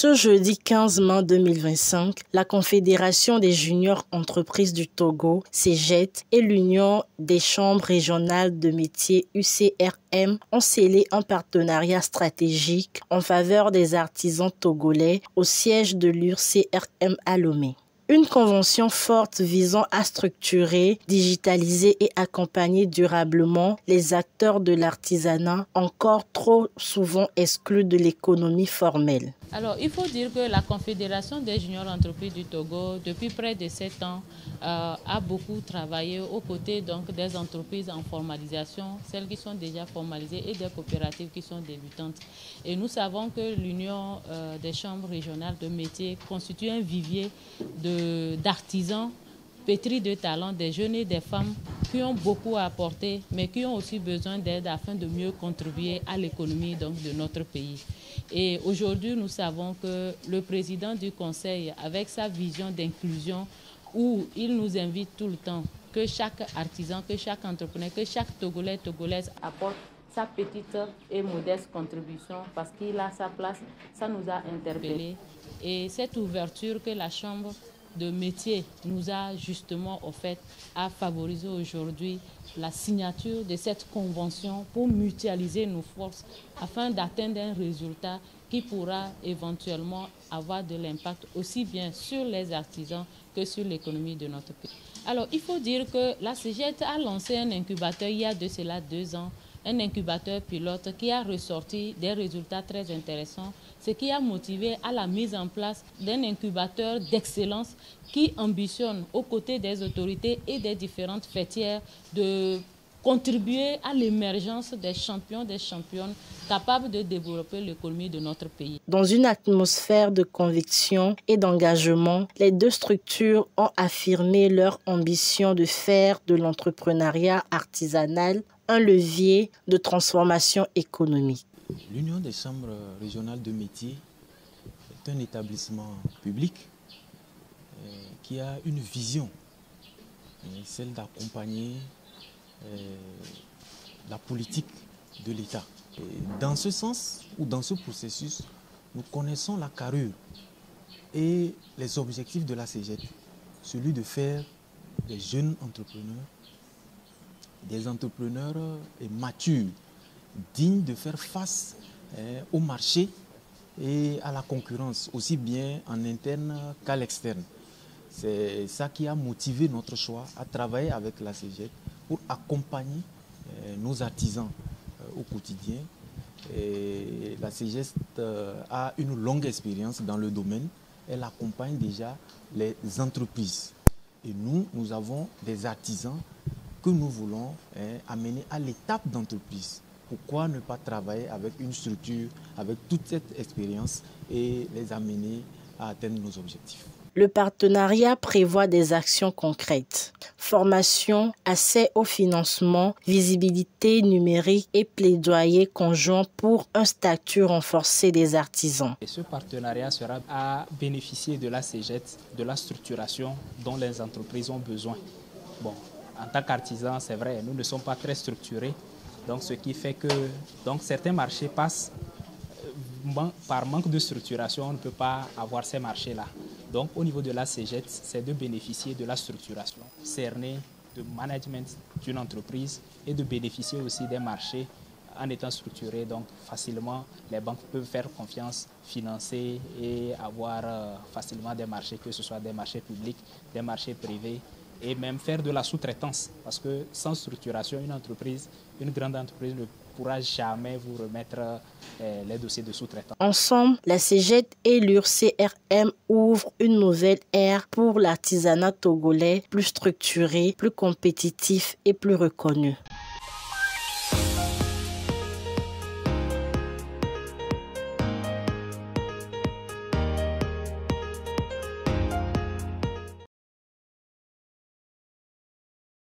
Ce jeudi 15 mai 2025, la Confédération des juniors entreprises du Togo, CEJET, et l'Union des chambres régionales de métiers UCRM ont scellé un partenariat stratégique en faveur des artisans togolais au siège de l'UCRM à Lomé. Une convention forte visant à structurer, digitaliser et accompagner durablement les acteurs de l'artisanat encore trop souvent exclus de l'économie formelle. Alors, il faut dire que la Confédération des juniors entreprises du Togo, depuis près de 7 ans, a beaucoup travaillé aux côtés des entreprises en formalisation, celles qui sont déjà formalisées et des coopératives qui sont débutantes. Et nous savons que l'Union des chambres régionales de métiers constitue un vivier d'artisans pétris de talents, des jeunes et des femmes qui ont beaucoup à apporter, mais qui ont aussi besoin d'aide afin de mieux contribuer à l'économie de notre pays. Et aujourd'hui, nous savons que le président du Conseil, avec sa vision d'inclusion, où il nous invite tout le temps que chaque artisan, que chaque entrepreneur, que chaque Togolais, Togolaise apporte sa petite et modeste contribution parce qu'il a sa place, ça nous a interpellés. Et cette ouverture que la Chambre de métier nous a justement offert à favoriser aujourd'hui la signature de cette convention pour mutualiser nos forces afin d'atteindre un résultat qui pourra éventuellement avoir de l'impact aussi bien sur les artisans que sur l'économie de notre pays. Alors il faut dire que la CEJET a lancé un incubateur il y a de cela 2 ans, un incubateur pilote qui a ressorti des résultats très intéressants, ce qui a motivé à la mise en place d'un incubateur d'excellence qui ambitionne aux côtés des autorités et des différentes fêtières de contribuer à l'émergence des champions, des championnes capables de développer l'économie de notre pays. Dans une atmosphère de conviction et d'engagement, les deux structures ont affirmé leur ambition de faire de l'entrepreneuriat artisanal un levier de transformation économique. L'Union des chambres régionales de métiers est un établissement public qui a une vision, celle d'accompagner la politique de l'État. Dans ce sens ou dans ce processus, nous connaissons la carrure et les objectifs de la CEJET, celui de faire des jeunes entrepreneurs, des entrepreneurs matures, dignes de faire face au marché et à la concurrence, aussi bien en interne qu'à l'externe. C'est ça qui a motivé notre choix à travailler avec la CEJET pour accompagner nos artisans au quotidien. Et la CEJET a une longue expérience dans le domaine. Elle accompagne déjà les entreprises. Et nous avons des artisans que nous voulons amener à l'étape d'entreprise. Pourquoi ne pas travailler avec une structure, avec toute cette expérience et les amener à atteindre nos objectifs? Le partenariat prévoit des actions concrètes. Formation, accès au financement, visibilité numérique et plaidoyer conjoint pour un statut renforcé des artisans. Et ce partenariat sera à bénéficier de la CEJET, de la structuration dont les entreprises ont besoin. Bon, en tant qu'artisans, c'est vrai, nous ne sommes pas très structurés. Donc, ce qui fait que certains marchés passent par manque de structuration, on ne peut pas avoir ces marchés-là. Donc, au niveau de la CEJET, c'est de bénéficier de la structuration cernée de management d'une entreprise et de bénéficier aussi des marchés en étant structurés. Donc, facilement, les banques peuvent faire confiance, financer et avoir facilement des marchés, que ce soit des marchés publics, des marchés privés, et même faire de la sous-traitance. Parce que sans structuration, une grande entreprise ne pourra jamais vous remettre les dossiers de sous-traitance. Ensemble, la CEJET et l'UCRM ouvrent une nouvelle ère pour l'artisanat togolais plus structuré, plus compétitif et plus reconnu.